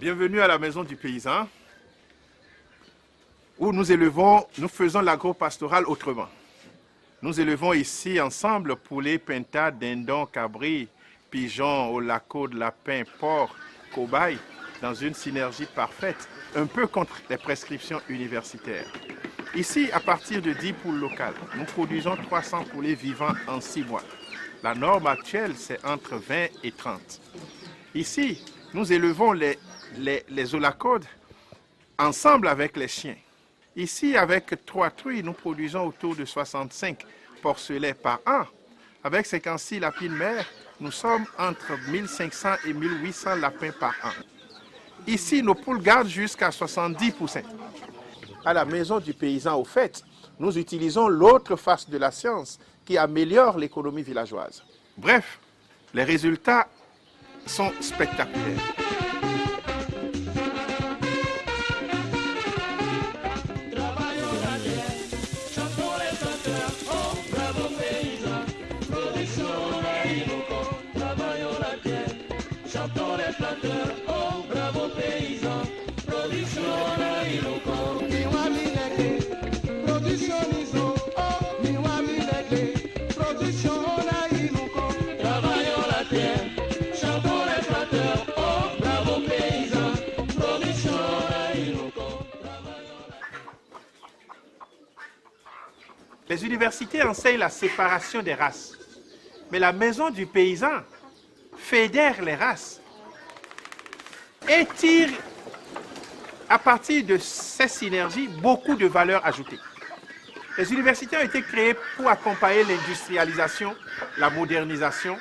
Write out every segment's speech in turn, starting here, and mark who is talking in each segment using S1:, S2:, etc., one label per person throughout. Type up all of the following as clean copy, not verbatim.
S1: Bienvenue à la Maison du Paysan, où nous faisons l'agro-pastoral autrement. Nous élevons ici ensemble poulets, pintades, dindons, cabris, pigeons, holacaudes, lapins, porcs, cobayes, dans une synergie parfaite, un peu contre les prescriptions universitaires. Ici, à partir de 10 poules locales, nous produisons 300 poulets vivants en 6 mois. La norme actuelle, c'est entre 20 et 30. Ici, nous élevons les holacaudes ensemble avec les chiens. Ici, avec 3 truies, nous produisons autour de 65 porcelets par an. Avec 56 lapines mères, nous sommes entre 1500 et 1800 lapins par an. Ici, nos poules gardent jusqu'à 70%. À la Maison du Paysan, au fait, nous utilisons l'autre face de la science qui améliore l'économie villageoise. Bref, les résultats sont spectaculaires. Les universités enseignent la séparation des races, mais la Maison du Paysan fédère les races et tire à partir de ces synergies beaucoup de valeur ajoutée. Les universités ont été créées pour accompagner l'industrialisation, la modernisation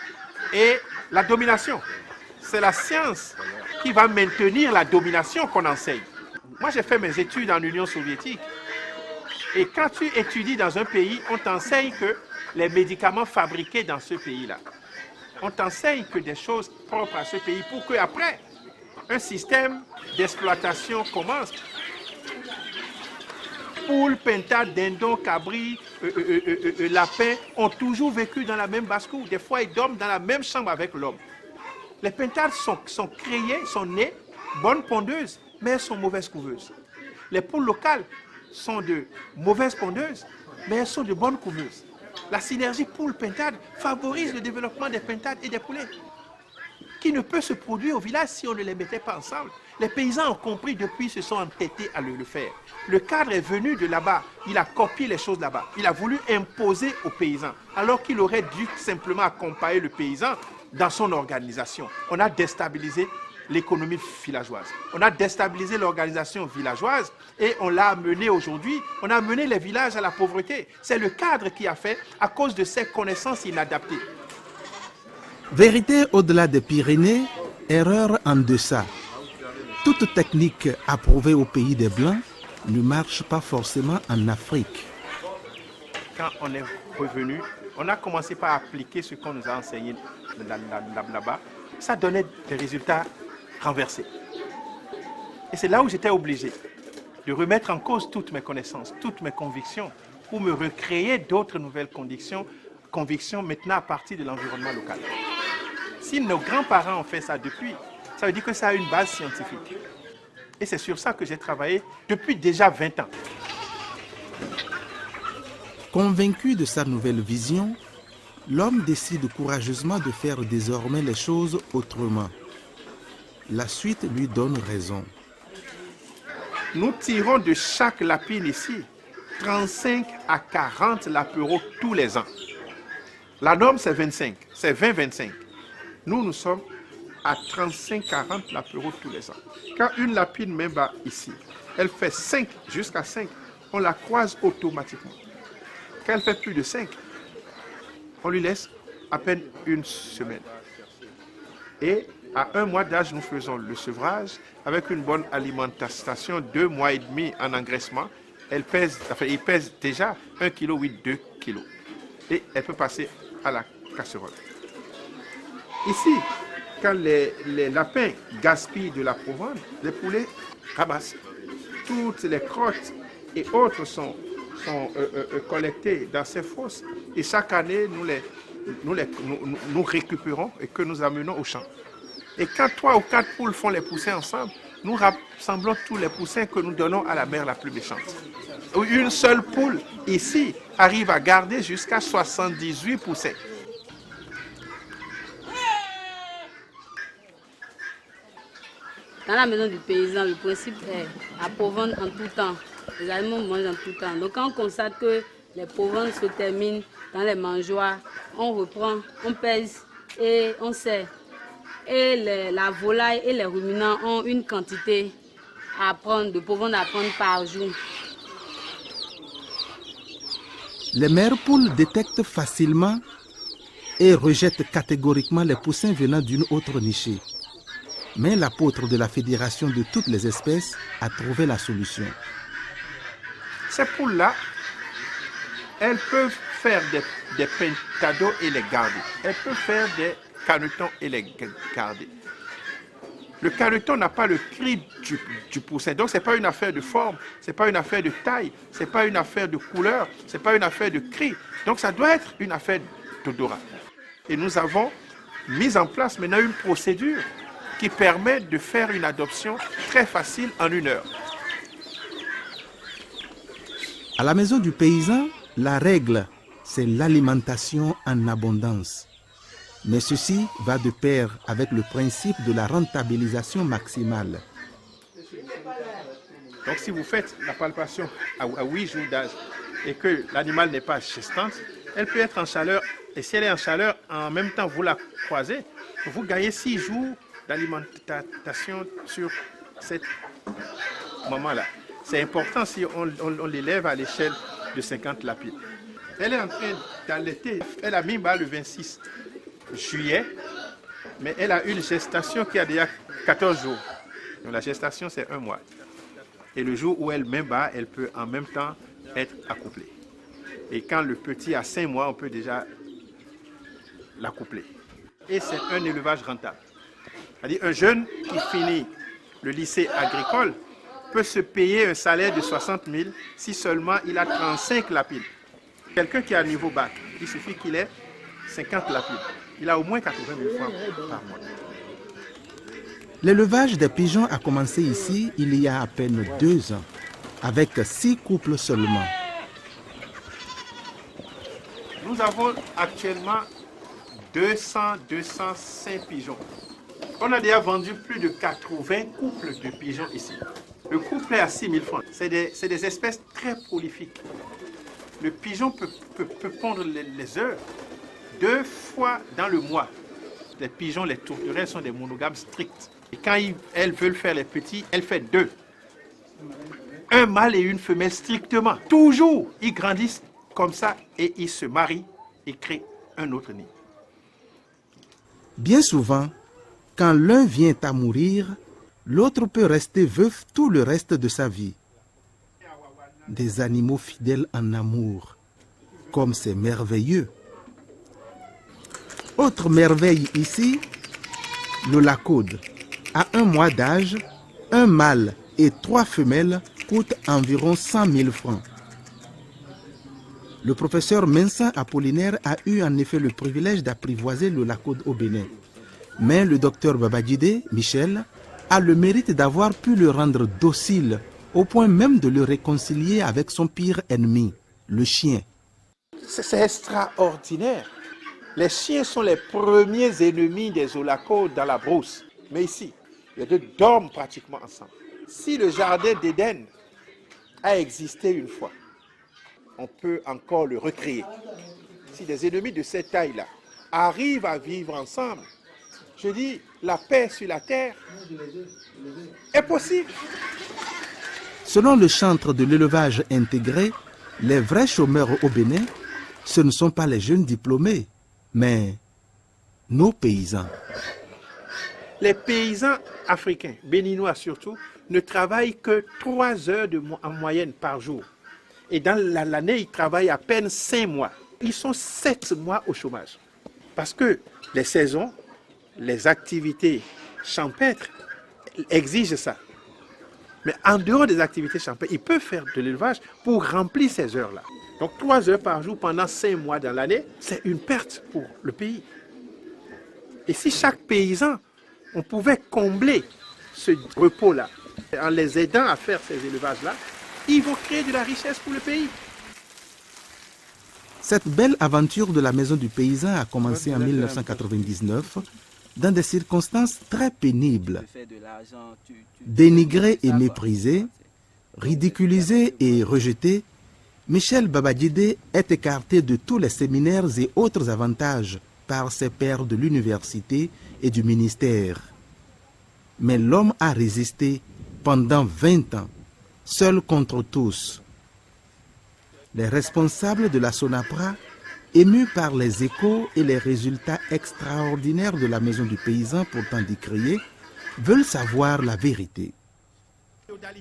S1: et la domination. C'est la science qui va maintenir la domination qu'on enseigne. Moi, j'ai fait mes études en Union soviétique. Et quand tu étudies dans un pays, on t'enseigne que les médicaments fabriqués dans ce pays-là, on t'enseigne que des choses propres à ce pays pour qu'après, un système d'exploitation commence. Poules, pintades, dindons, cabris, lapins ont toujours vécu dans la même basse-cour. Des fois, ils dorment dans la même chambre avec l'homme. Les pintades sont créées, sont nées, bonnes pondeuses, mais elles sont mauvaises couveuses. Les poules locales sont de mauvaises pondeuses, mais elles sont de bonnes couveuses. La synergie poule-pintade favorise le développement des pintades et des poulets, qui ne peut se produire au village si on ne les mettait pas ensemble. Les paysans ont compris depuis, se sont entêtés à le faire. Le cadre est venu de là-bas, il a copié les choses là-bas. Il a voulu imposer aux paysans, alors qu'il aurait dû simplement accompagner le paysan dans son organisation. On a déstabilisé l'économie villageoise. On a déstabilisé l'organisation villageoise et on l'a amené aujourd'hui, on a amené les villages à la pauvreté. C'est le cadre qui a fait à cause de ces connaissances inadaptées.
S2: Vérité au-delà des Pyrénées, erreur en deçà. Toute technique approuvée au pays des Blancs ne marche pas forcément en Afrique.
S1: Quand on est revenu, on a commencé par appliquer ce qu'on nous a enseigné là-bas. Ça donnait des résultats renversés. Et c'est là où j'étais obligé de remettre en cause toutes mes connaissances, toutes mes convictions, pour me recréer d'autres nouvelles convictions maintenant à partir de l'environnement local. Si nos grands-parents ont fait ça depuis, ça veut dire que ça a une base scientifique. Et c'est sur ça que j'ai travaillé depuis déjà 20 ans.
S2: Convaincu de sa nouvelle vision, l'homme décide courageusement de faire désormais les choses autrement. La suite lui donne raison.
S1: Nous tirons de chaque lapine ici 35 à 40 lapereaux tous les ans. La norme, c'est 25, c'est 20-25. Nous sommes à 35-40 lapereaux tous les ans. Quand une lapine même va ici, elle fait 5 jusqu'à 5, on la croise automatiquement. Quand elle fait plus de 5, on lui laisse à peine une semaine. Et à 1 mois d'âge, nous faisons le sevrage avec une bonne alimentation, 2 mois et demi en engraissement. Il pèse déjà 1,8 kg, 2 kg. Et elle peut passer à la casserole. Ici, quand les lapins gaspillent de la provende, les poulets ramassent. Toutes les crottes et autres sont collectées dans ces fosses. Et chaque année, nous récupérons et que nous amenons au champ. Et quand 3 ou 4 poules font les poussées ensemble, nous rassemblons tous les poussins que nous donnons à la mère la plus méchante. Une seule poule, ici, arrive à garder jusqu'à 78 poussins.
S3: Dans la maison du paysan, le principe est à provendre en tout temps. Les animaux mangent en tout temps. Donc quand on constate que les proventes se terminent dans les mangeoires, on reprend, on pèse et on sert. Et la volaille et les ruminants ont une quantité à prendre, de proventes à prendre par jour.
S2: Les mères poules détectent facilement et rejettent catégoriquement les poussins venant d'une autre nichée. Mais l'apôtre de la Fédération de toutes les espèces a trouvé la solution.
S1: Ces poules-là, elles peuvent faire des pentados et les garder. Elles peuvent faire des canetons et les garder. Le caneton n'a pas le cri du poussin. Donc, ce n'est pas une affaire de forme, ce n'est pas une affaire de taille, ce n'est pas une affaire de couleur, ce n'est pas une affaire de cri. Donc, ça doit être une affaire d'odorat. Et nous avons mis en place maintenant une procédure qui permet de faire une adoption très facile en 1 heure.
S2: À la maison du paysan, la règle, c'est l'alimentation en abondance. Mais ceci va de pair avec le principe de la rentabilisation maximale.
S1: Donc si vous faites la palpation à 8 jours d'âge et que l'animal n'est pas gestante, elle peut être en chaleur. Et si elle est en chaleur, en même temps vous la croisez, vous gagnez 6 jours d'alimentation sur cette maman-là. C'est important si on l'élève à l'échelle de 50 lapides. Elle est en train d'allaiter. Elle a mis bas le 26 juillet, mais elle a une gestation qui a déjà 14 jours. Donc la gestation, c'est 1 mois. Et le jour où elle met bas, elle peut en même temps être accouplée. Et quand le petit a 5 mois, on peut déjà l'accoupler. Et c'est un élevage rentable. C'est-à-dire un jeune qui finit le lycée agricole peut se payer un salaire de 60 000 si seulement il a 35 lapides. Quelqu'un qui a un niveau bac, il suffit qu'il ait 50 lapides. Il a au moins 80 000 francs par mois.
S2: L'élevage des pigeons a commencé ici il y a à peine 2 ans, avec 6 couples seulement.
S1: Nous avons actuellement 205 pigeons. On a déjà vendu plus de 80 couples de pigeons ici. Le couple est à 6 000 francs. C'est des espèces très prolifiques. Le pigeon peut pondre les œufs 2 fois dans le mois. Les pigeons, les tourterelles sont des monogames stricts. Et quand elles veulent faire les petits, elles font 2. Un mâle et une femelle strictement. Toujours, ils grandissent comme ça et ils se marient et créent un autre nid.
S2: Bien souvent, quand l'un vient à mourir, l'autre peut rester veuf tout le reste de sa vie. Des animaux fidèles en amour, comme c'est merveilleux. Autre merveille ici, le lacode. À 1 mois d'âge, un mâle et 3 femelles coûtent environ 100 000 francs. Le professeur Mensa Apollinaire a eu en effet le privilège d'apprivoiser le lacode au Bénin. Mais le docteur Babadjide, Michel, a le mérite d'avoir pu le rendre docile, au point même de le réconcilier avec son pire ennemi, le chien.
S1: C'est extraordinaire. Les chiens sont les premiers ennemis des olacodes dans la brousse. Mais ici, les deux dorment pratiquement ensemble. Si le jardin d'Éden a existé une fois, on peut encore le recréer. Si des ennemis de cette taille-là arrivent à vivre ensemble, je dis, la paix sur la terre est possible.
S2: Selon le chantre de l'élevage intégré, les vrais chômeurs au Bénin, ce ne sont pas les jeunes diplômés, mais nos paysans.
S1: Les paysans africains, béninois surtout, ne travaillent que 3 heures en moyenne par jour. Et dans l'année, ils travaillent à peine 5 mois. Ils sont 7 mois au chômage. Parce que les saisons, les activités champêtres exigent ça. Mais en dehors des activités champêtres, ils peuvent faire de l'élevage pour remplir ces heures-là. Donc 3 heures par jour pendant 5 mois dans l'année, c'est une perte pour le pays. Et si chaque paysan, on pouvait combler ce repos-là, en les aidant à faire ces élevages-là, ils vont créer de la richesse pour le pays.
S2: Cette belle aventure de la maison du paysan a commencé en 1999 dans des circonstances très pénibles. Dénigré et méprisé, ridiculisé et rejeté, Michel Babadjidé est écarté de tous les séminaires et autres avantages par ses pairs de l'université et du ministère. Mais l'homme a résisté pendant 20 ans, seul contre tous. Les responsables de la SONAPRA, émus par les échos et les résultats extraordinaires de la maison du paysan pourtant décriée, veulent savoir la vérité.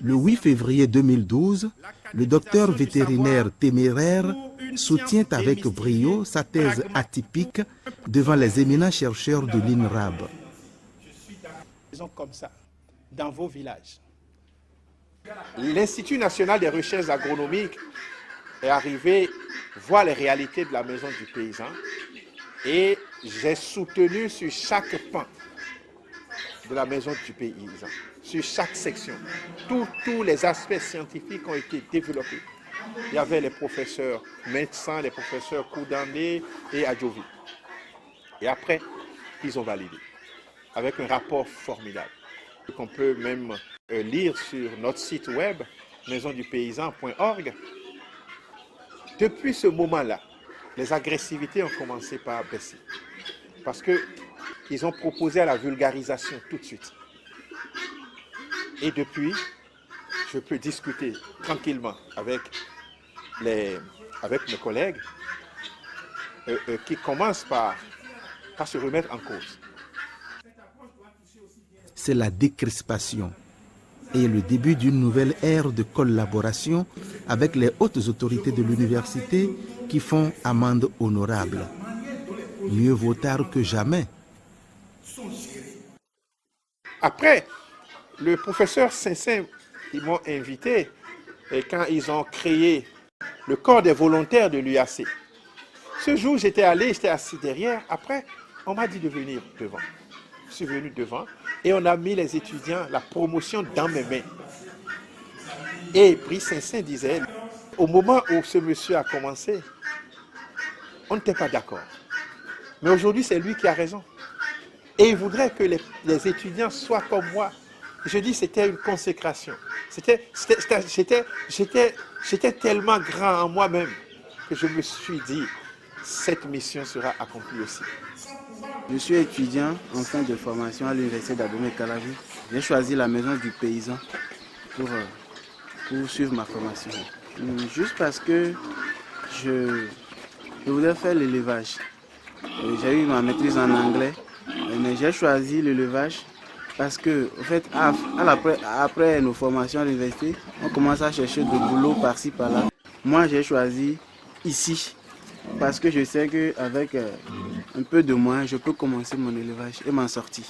S2: Le 8 février 2012, le docteur vétérinaire téméraire soutient avec brio sa thèse atypique devant les éminents chercheurs de l'INRAB.
S1: Comme ça, dans vos villages. L'Institut national des recherches agronomiques est arrivé voir les réalités de la maison du paysan et j'ai soutenu sur chaque pan de la maison du paysan, sur chaque section. Tous les aspects scientifiques ont été développés. Il y avait les professeurs médecins, les professeurs Koudandé et Adjovi. Et après, ils ont validé avec un rapport formidable qu'on peut même lire sur notre site web maisondupaysan.org. Depuis ce moment-là, les agressivités ont commencé par baisser parce qu'ils ont proposé à la vulgarisation tout de suite. Et depuis, je peux discuter tranquillement avec mes collègues qui commencent par se remettre en cause.
S2: C'est la décrispation et le début d'une nouvelle ère de collaboration avec les hautes autorités de l'université qui font amende honorable. Mieux vaut tard que jamais.
S1: Après, le professeur Saint-Saint, ils m'ont invité et quand ils ont créé le corps des volontaires de l'UAC. Ce jour, j'étais assis derrière. Après, on m'a dit de venir devant. Je suis venu devant et on a mis les étudiants, la promotion dans mes mains. Et Brice Saint-Saint disait, au moment où ce monsieur a commencé, on n'était pas d'accord. Mais aujourd'hui, c'est lui qui a raison. Et il voudrait que les étudiants soient comme moi. Je dis c'était une consécration. J'étais tellement grand en moi-même que je me suis dit, cette mission sera accomplie aussi.
S4: Je suis étudiant en fin de formation à l'université d'Abomey-Calavi. J'ai choisi la maison du paysan pour suivre ma formation. Juste parce que je voulais faire l'élevage. J'ai eu ma maîtrise en anglais, mais j'ai choisi l'élevage parce que, en fait, après nos formations à l'université, on commence à chercher de boulot par-ci, par-là. Moi, j'ai choisi ici parce que je sais qu'avec un peu de moyens, je peux commencer mon élevage et m'en sortir.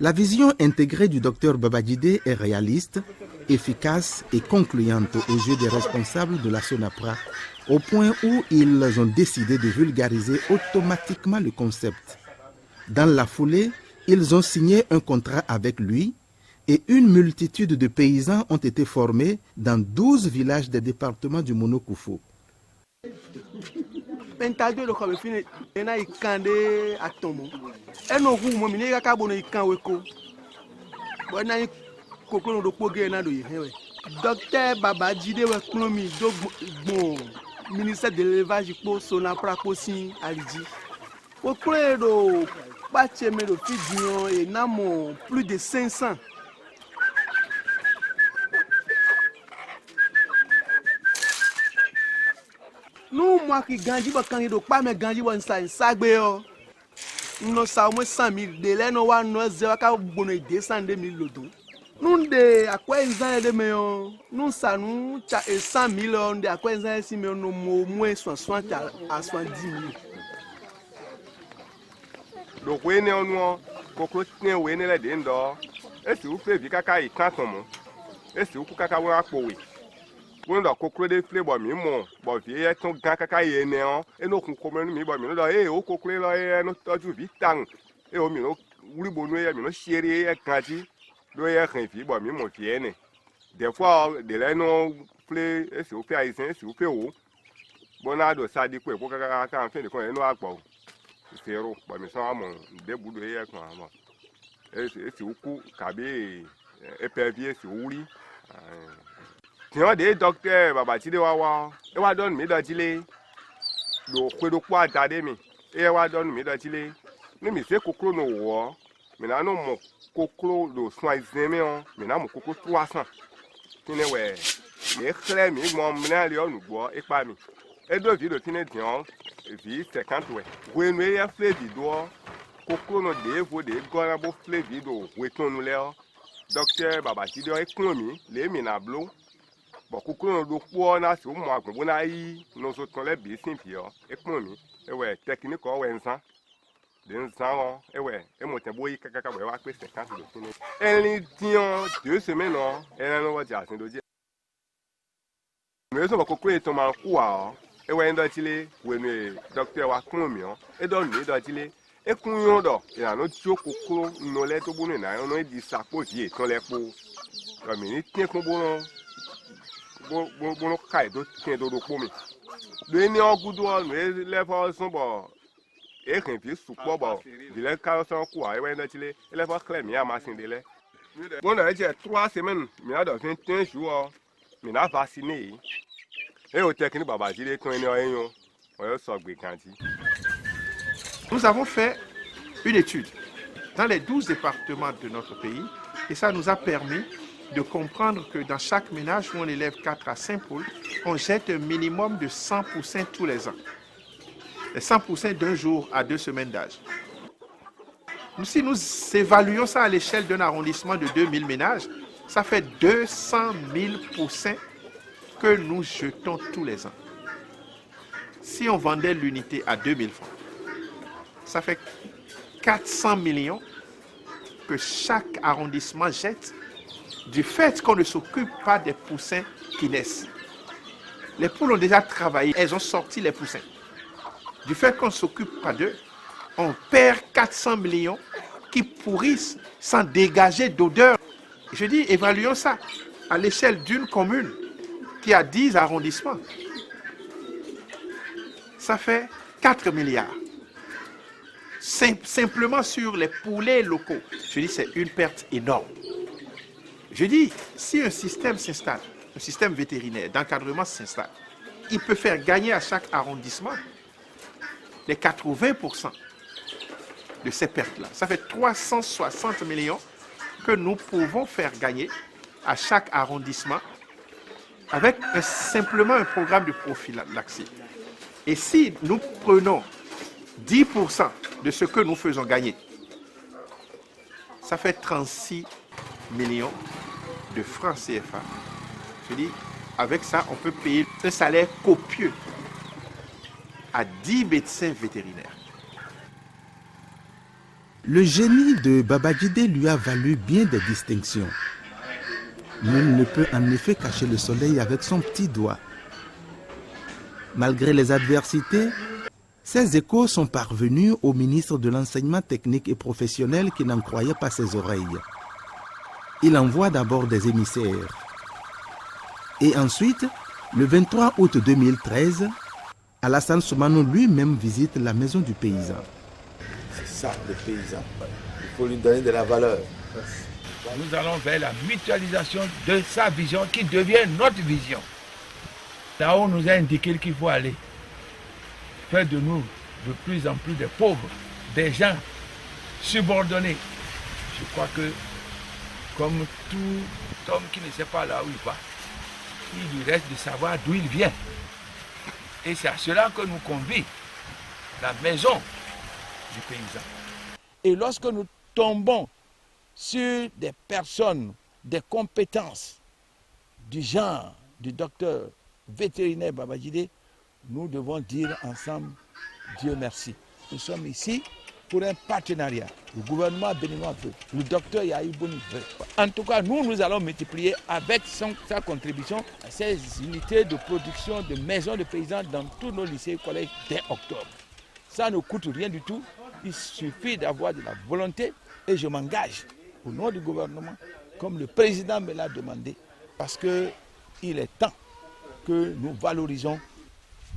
S2: La vision intégrée du docteur Babadjidé est réaliste, efficace et concluante aux yeux des responsables de la SONAPRA, au point où ils ont décidé de vulgariser automatiquement le concept. Dans la foulée, ils ont signé un contrat avec lui et une multitude de paysans ont été formés dans 12 villages des départements du Mono-Koufou.
S5: Docteur Babadjidé ministère de l'élevage pour SONAPRA Kosin Alidji. Au cours de Bachemé Fidion et Namon, plus de 500. Nous, moi qui gagne, pas me gagne, ça sagbe. Nous sommes 100 000 de nous avons 200 000 lodo. Nous de à quoi ils ont aidé nous ça nous 100 000 de à quoi ils ont aidé nous moins 60 à 70 000.
S6: Donc oui nous coco tient oui ne la dendo. Et si vous faites vika kai tantomo. Et si vous kaka wa powe. Vous ndo coco de flé bo mi mo bo vie ton gan kaka yene on et no kun ko mi bo mi no e o coco lo e no toju vitan e o mi no wuli bonu ye mi no chéri ye kanti do ye khan fi bo mi mo fi ene des fois de la no play e se o pe aisen e se o pe o bona do sa di ko e ko kaka kan fe de ko e no agbo zero bo mi so amon de budo ye kan amon e se o ku kabe e pe vie se o wuli tiɲɔ de ye docteur Babajide wa e wa dɔn mi dɔ jile do kwedo kpa da de mi e wa dɔn mi dɔ jile ni mi se koklo no wɔ mi na no mo koklo do soin zeme on mi na mo koklo 300 tine wɛ mi xlɛ mi gbɔn mi na le ɔnu gbɔ e kpa mi e do vi do tine diɔn vi 50 wɛ wenu ye fle vi do koklo no de vo de gɔna bo fle vi do wetonu le docteur Babajide e kun mi le mi na blo bon kukuru do po na si o mo agbon na yi no so ton le bi sin fi o e pon mi e we technique o we nsan de nsan o e we e mo ten bo yi kaka we wa pe 50 do tin en dion 2 semaines o e na no wa ja sin do je me so ba kukuru to ma ku a o e we ndo chile we ni docteur wa kun mi o e do ni do chile e kun yo do ya no ti o kukuru no le to bu ni na no di sapo ji e ton le po mi ni tin kun bo no bo kai do tin do po mi do ni ogudu o me le fo sun bo e kan fi supo bo di le ka so ku a e na chile le fo clear mi a ma sin de le bon na je 3 semaines mi a do 21 jours mi na vacciner e o technique Babajide kon ni o yan o yo so gbe kanti.
S1: Nous avons fait une étude dans les 12 départements de notre pays et ça nous a permis de comprendre que dans chaque ménage où on élève 4 à 5 poules, on jette un minimum de 100 poussins tous les ans. Les 100 poussins d'un jour à 2 semaines d'âge. Si nous évaluons ça à l'échelle d'un arrondissement de 2000 ménages, ça fait 200 000 poussins que nous jetons tous les ans. Si on vendait l'unité à 2000 francs, ça fait 400 millions que chaque arrondissement jette du fait qu'on ne s'occupe pas des poussins qui naissent. Les poules ont déjà travaillé, elles ont sorti les poussins. Du fait qu'on ne s'occupe pas d'eux, on perd 400 millions qui pourrissent sans dégager d'odeur. Je dis, évaluons ça à l'échelle d'une commune qui a 10 arrondissements. Ça fait 4 milliards. Simplement sur les poulets locaux. Je dis, c'est une perte énorme. Je dis, si un système s'installe, un système vétérinaire d'encadrement s'installe, il peut faire gagner à chaque arrondissement les 80% de ces pertes-là. Ça fait 360 millions que nous pouvons faire gagner à chaque arrondissement avec simplement un programme de prophylaxie. Et si nous prenons 10% de ce que nous faisons gagner, ça fait 36 millions de francs CFA. Je dis, avec ça, on peut payer un salaire copieux à 10 médecins vétérinaires.
S2: Le génie de Babajide lui a valu bien des distinctions. Nul ne peut en effet cacher le soleil avec son petit doigt. Malgré les adversités, ces échos sont parvenus au ministre de l'Enseignement technique et professionnel qui n'en croyait pas ses oreilles. Il envoie d'abord des émissaires. Et ensuite, le 23 août 2013, Alassane Soumano lui-même visite la maison du paysan.
S7: C'est ça, le paysan. Il faut lui donner de la valeur.
S8: Nous allons vers la mutualisation de sa vision qui devient notre vision. Là où on nous a indiqué qu'il faut aller. Faire de nous de plus en plus des pauvres, des gens subordonnés. Je crois que, comme tout homme qui ne sait pas là où il va, il lui reste de savoir d'où il vient. Et c'est à cela que nous convie la maison du paysan. Et lorsque nous tombons sur des personnes, des compétences du genre du docteur vétérinaire Babajide, nous devons dire ensemble Dieu merci. Nous sommes ici pour un partenariat. Le gouvernement béninois veut, le docteur Yahibouni veut. En tout cas, nous allons multiplier avec sa contribution à ces unités de production de maisons de paysans dans tous nos lycées et collèges dès octobre. Ça ne coûte rien du tout. Il suffit d'avoir de la volonté Et je m'engage au nom du gouvernement, comme le président me l'a demandé, parce qu'il est temps que nous valorisons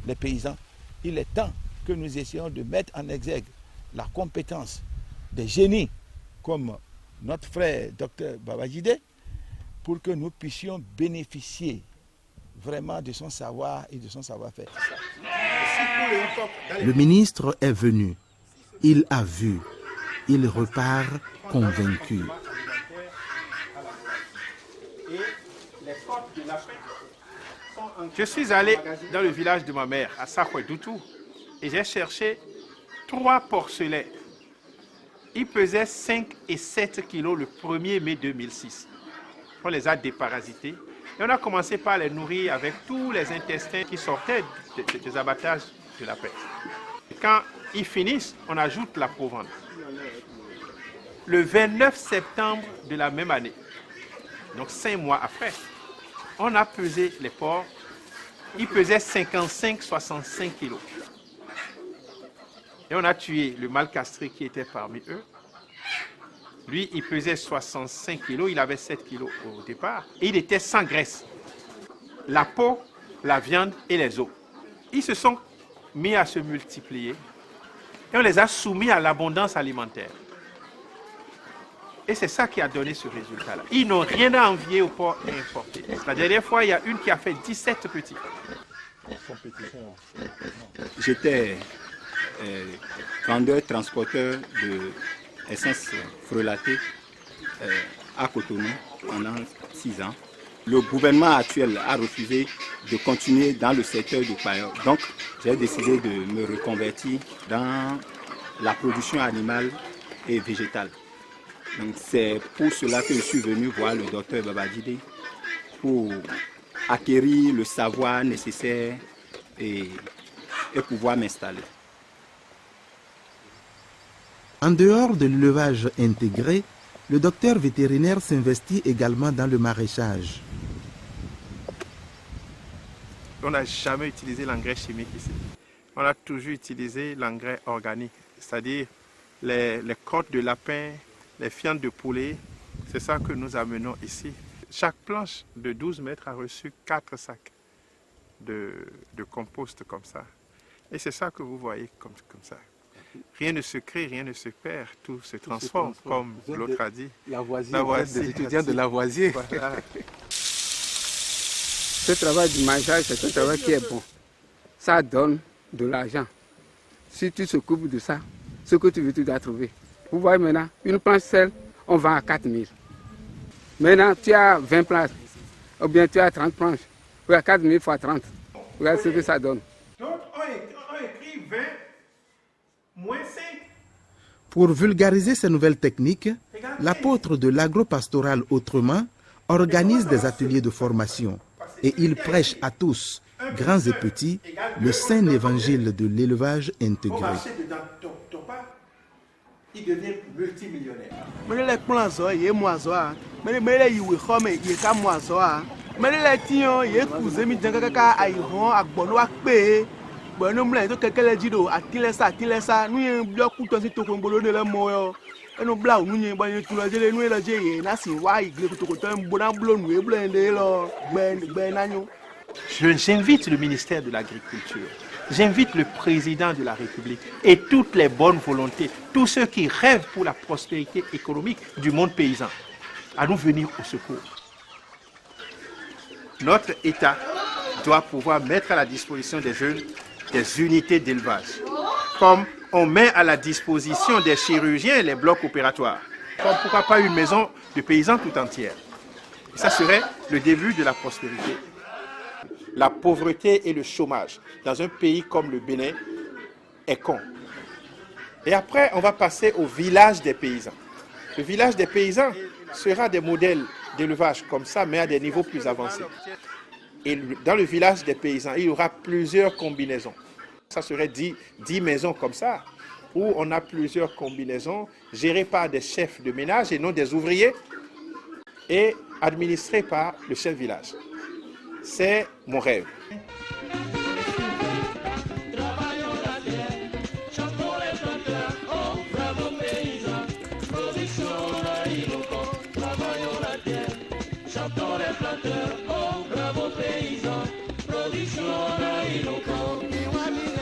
S8: les paysans. Il est temps que nous essayons de mettre en exergue la compétence des génies comme notre frère Dr Babajide pour que nous puissions bénéficier vraiment de son savoir et de son savoir-faire.
S2: Le ministre est venu. Il a vu. Il repart convaincu.
S1: Je suis allé dans le village de ma mère, à Sakhoué-Doutou, et j'ai cherché 3 porcelets. Ils pesaient 5 et 7 kilos le 1er mai 2006. On les a déparasités et on a commencé par les nourrir avec tous les intestins qui sortaient des abattages de la peste. Quand ils finissent, on ajoute la provende. Le 29 septembre de la même année, donc 5 mois après, on a pesé les porcs. Ils pesaient 55-65 kilos. Et on a tué le mâle castré qui était parmi eux. Lui, il pesait 65 kilos, il avait 7 kilos au départ. Et il était sans graisse. La peau, la viande et les os. Ils se sont mis à se multiplier. Et on les a soumis à l'abondance alimentaire. Et c'est ça qui a donné ce résultat-là. Ils n'ont rien à envier aux porcs importés. La dernière fois, il y a une qui a fait 17 petits.
S9: J'étais vendeur, transporteur de essence frelatée à Cotonou pendant 6 ans. Le gouvernement actuel a refusé de continuer dans le secteur du pailleur. Donc, j'ai décidé de me reconvertir dans la production animale et végétale. Donc, c'est pour cela que je suis venu voir le docteur Babajide pour acquérir le savoir nécessaire et pouvoir m'installer.
S2: En dehors de l'élevage intégré, le docteur vétérinaire s'investit également dans le maraîchage.
S1: On n'a jamais utilisé l'engrais chimique ici. On a toujours utilisé l'engrais organique, c'est-à-dire les côtes de lapin, les fientes de poulet. C'est ça que nous amenons ici. Chaque planche de 12 mètres a reçu 4 sacs de compost comme ça. Et c'est ça que vous voyez comme ça. Rien ne se crée, rien ne se perd, tout se transforme, comme l'autre a dit.
S5: Lavoisier, des étudiants de Lavoisier. Voilà.
S10: Ce travail du maraîchage, c'est un travail qui est bon. Ça donne de l'argent. Si tu t'occupes de ça, ce que tu veux, tu dois trouver. Vous voyez maintenant, une planche seule, on vend à 4 000. Maintenant, tu as 20 planches, ou bien tu as 30 planches. Regarde 4 000 fois 30. Regarde ce que ça donne.
S1: Donc, on écrit 20 moins 5.
S2: Pour vulgariser ces nouvelles techniques, l'apôtre de l'agropastoral Autrement organise des ateliers de formation et il prêche à tous, grands et petits, le saint évangile de l'élevage intégré.
S1: Il devient multimillionnaire. J'invite le ministère de l'Agriculture, j'invite le président de la République et toutes les bonnes volontés, tous ceux qui rêvent pour la prospérité économique du monde paysan, à nous venir au secours. Notre État doit pouvoir mettre à la disposition des jeunes des unités d'élevage, comme on met à la disposition des chirurgiens les blocs opératoires, comme pourquoi pas une maison de paysans tout entière. Et ça serait le début de la prospérité. La pauvreté et le chômage dans un pays comme le Bénin est con. Et après, on va passer au village des paysans. Le village des paysans sera des modèles d'élevage comme ça, mais à des niveaux plus avancés. Et dans le village des paysans, il y aura plusieurs combinaisons. Ça serait 10 maisons comme ça, où on a plusieurs combinaisons gérées par des chefs de ménage et non des ouvriers, et administrées par le chef de village. C'est mon rêve.
S11: planteur, oh bravo paysan, production en éloquent.